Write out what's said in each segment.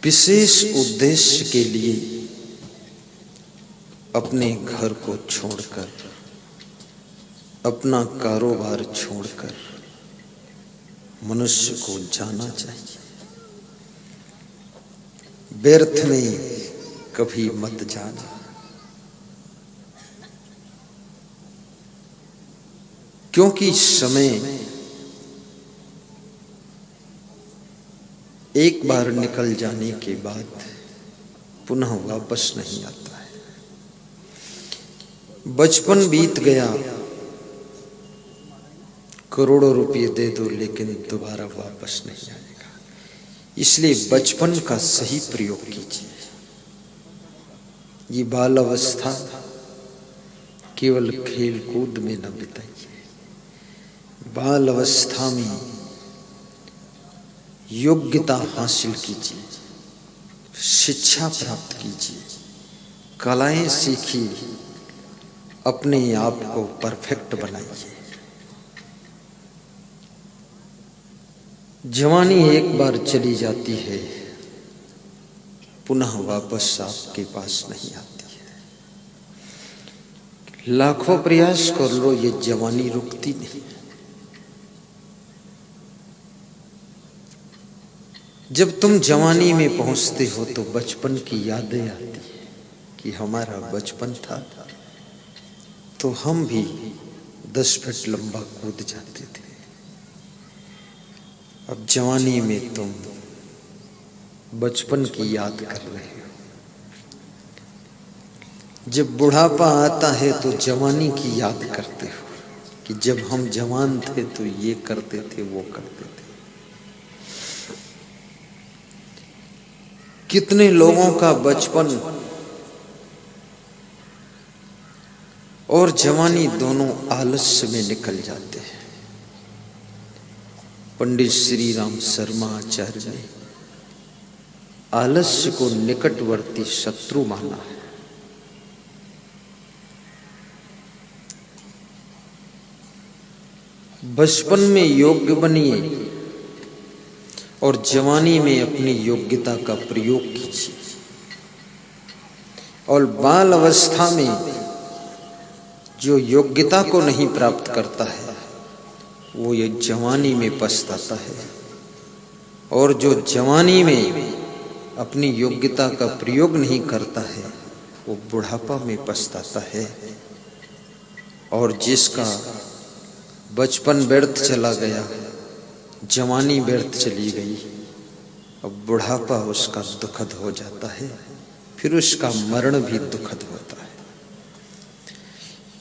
विशेष उद्देश्य के लिए अपने घर को छोड़कर, अपना कारोबार छोड़कर मनुष्य को जाना चाहिए। व्यर्थ में कभी मत जाना। क्योंकि समय एक बार निकल जाने के बाद पुनः वापस नहीं आता है। बचपन बीत गया, करोड़ों रुपए दे दो लेकिन दोबारा वापस नहीं आएगा। इसलिए बचपन का सही प्रयोग कीजिए। ये बाल अवस्था केवल खेल कूद में न बिताइए। बाल अवस्था में योग्यता हासिल कीजिए, शिक्षा प्राप्त कीजिए, कलाएं सीखिए, अपने आप को परफेक्ट बनाइए। जवानी एक बार चली जाती है, पुनः वापस आपके पास नहीं आती है। लाखों प्रयास कर लो, ये जवानी रुकती नहीं। जब तुम जवानी में पहुंचते हो तो बचपन की यादें आती है कि हमारा बचपन था तो हम भी 10 फीट लंबा कूद जाते थे। अब जवानी में तुम बचपन की याद कर रहे हो। जब बुढ़ापा आता है तो जवानी की याद करते हो कि जब हम जवान थे तो ये करते थे, वो करते थे। कितने लोगों का बचपन और जवानी दोनों आलस्य में निकल जाते हैं। पंडित श्री राम शर्मा आचार्य ने आलस्य को निकटवर्ती शत्रु माना है। बचपन में योग्य बनिए और जवानी में अपनी योग्यता का प्रयोग कीजिए। और बाल अवस्था में जो योग्यता को नहीं प्राप्त करता है वो ये जवानी में पछताता है, और जो जवानी में अपनी योग्यता का प्रयोग नहीं करता है वो बुढ़ापा में पछताता है। और जिसका बचपन व्यर्थ चला गया, जवानी व्यर्थ चली गई, अब बुढ़ापा उसका दुखद हो जाता है, फिर उसका मरण भी दुखद होता है।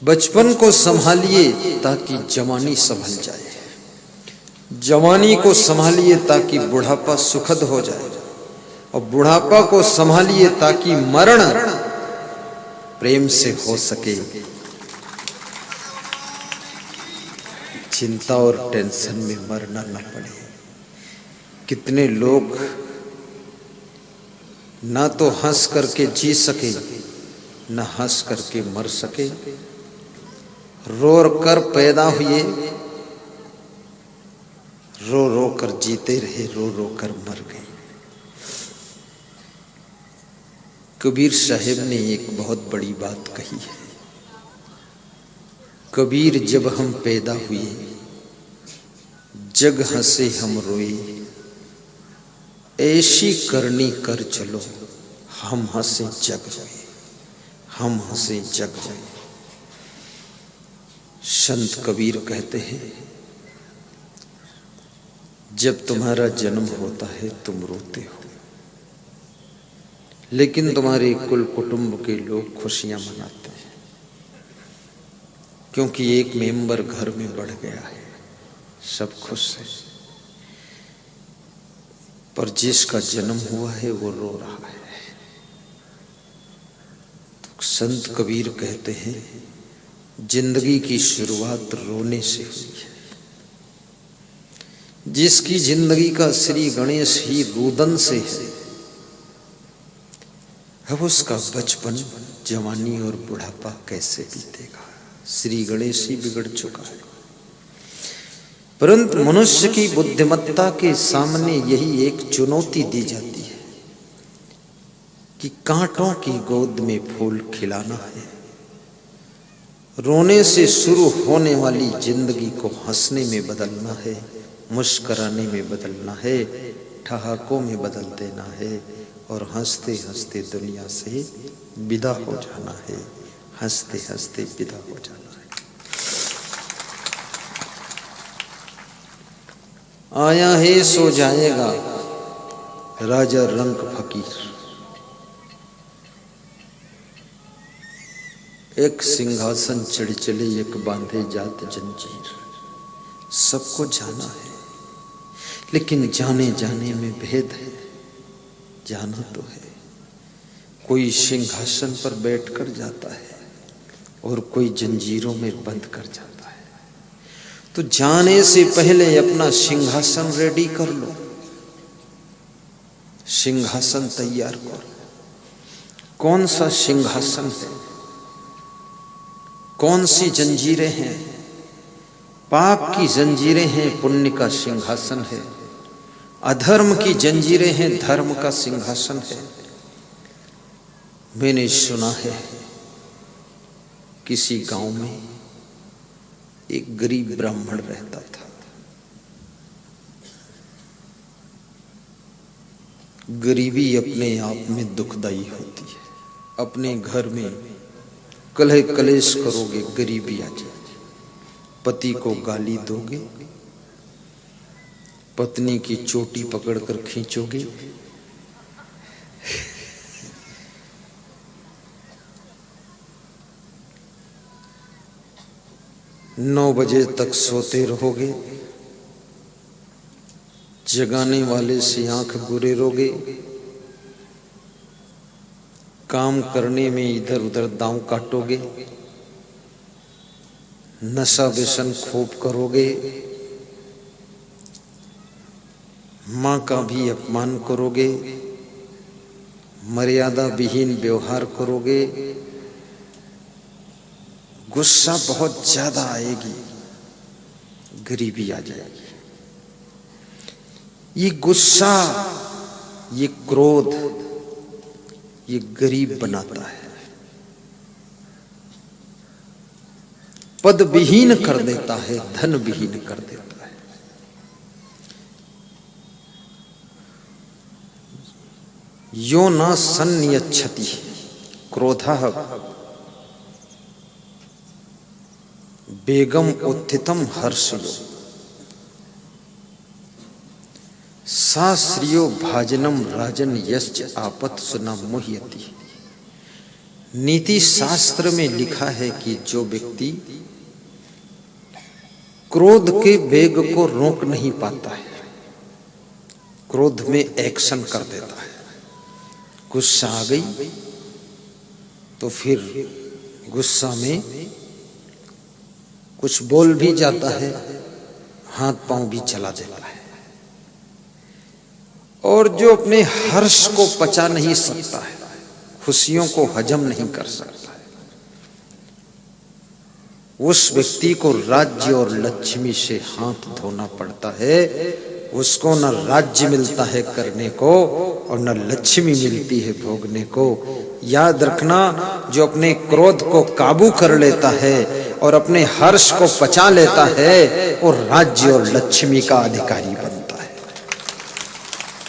बचपन को संभालिए ताकि जवानी संभल जाए, जवानी को संभालिए ताकि बुढ़ापा सुखद हो जाए, और बुढ़ापा को संभालिए ताकि मरण प्रेम से हो सके। चिंता और टेंशन में मरना न पड़े। कितने लोग ना तो हंस करके जी सके, न हंस करके मर सके। रो कर पैदा हुए, रो रो कर जीते रहे, रो रो कर मर गए। कबीर साहब ने एक बहुत बड़ी बात कही है। कबीर जब हम पैदा हुए, जग हंसे हम रोए, ऐसी करनी कर चलो, हम हंसे जग रोए, हम हंसे जग रोए। संत कबीर कहते हैं, जब तुम्हारा जन्म होता है तुम रोते हो, लेकिन तुम्हारे कुल कुटुंब के लोग खुशियां मनाते हैं क्योंकि एक मेंबर घर में बढ़ गया है, सब खुश है। पर जिसका जन्म हुआ है वो रो रहा है। तो संत कबीर कहते हैं, जिंदगी की शुरुआत रोने से हुई है। जिसकी जिंदगी का श्री गणेश ही रुदन से है, अब उसका बचपन, जवानी और बुढ़ापा कैसे बीतेगा? श्री गणेश ही बिगड़ चुका है। परंतु मनुष्य की बुद्धिमत्ता के सामने यही एक चुनौती दी जाती है कि कांटों की गोद में फूल खिलाना है। रोने से शुरू होने वाली जिंदगी को हंसने में बदलना है, मुस्कराने में बदलना है, ठहाकों में बदल देना है और हंसते हंसते दुनिया से विदा हो जाना है, हंसते हंसते विदा हो जाना है। आया है सो जाएगा राजा रंग फकीर, एक सिंहासन चढ़ चले एक बांधे जात जंजीर। सबको जाना है लेकिन जाने जाने में भेद है। जाना तो है, कोई सिंहासन पर बैठकर जाता है और कोई जंजीरों में बंद कर जाता है। तो जाने से पहले अपना सिंहासन रेडी कर लो, सिंहासन तैयार करो। कौन सा सिंहासन है, कौन सी जंजीरें हैं? पाप की जंजीरें हैं, पुण्य का सिंहासन है। अधर्म की जंजीरें हैं, धर्म का सिंहासन है। मैंने सुना है किसी गांव में एक गरीब ब्राह्मण रहता था। गरीबी अपने आप में दुखदाई होती है। अपने घर में कलह कलेश करोगे, गरीबी आ जाए। पति को गाली दोगे, पत्नी की चोटी पकड़कर खींचोगे, नौ बजे तक सोते रहोगे, जगाने वाले से आंख गुरेरोगे, काम करने में इधर उधर दांव काटोगे, नशा व्यसन खूब करोगे, मां का भी अपमान करोगे, मर्यादा विहीन व्यवहार करोगे, गुस्सा बहुत ज्यादा आएगी, गरीबी आ जाएगी। ये गुस्सा, ये क्रोध, ये गरीब बनाता है, पद विहीन कर देता है, धन विहीन कर देता है। यो न संयच्छति क्रोधः बेगम उत्थितम हर्षयो सा श्रियो भाजनम राजन यश्च आपत्सु न मुह्यति। नीति शास्त्र में लिखा है कि जो व्यक्ति क्रोध के वेग को रोक नहीं पाता है, क्रोध में एक्शन कर देता है, गुस्सा आ गई तो फिर गुस्सा में कुछ बोल भी जाता है, हाथ पांव भी चला देता है। और जो अपने हर्ष को पचा नहीं सकता है, खुशियों को हजम नहीं कर सकता है, उस व्यक्ति को राज्य और लक्ष्मी से हाथ धोना पड़ता है। उसको न राज्य मिलता है करने को और न लक्ष्मी मिलती है भोगने को। याद रखना, जो अपने क्रोध को काबू कर लेता है और अपने हर्ष को पचा लेता है, वो राज्य और लक्ष्मी का अधिकारी बनता है।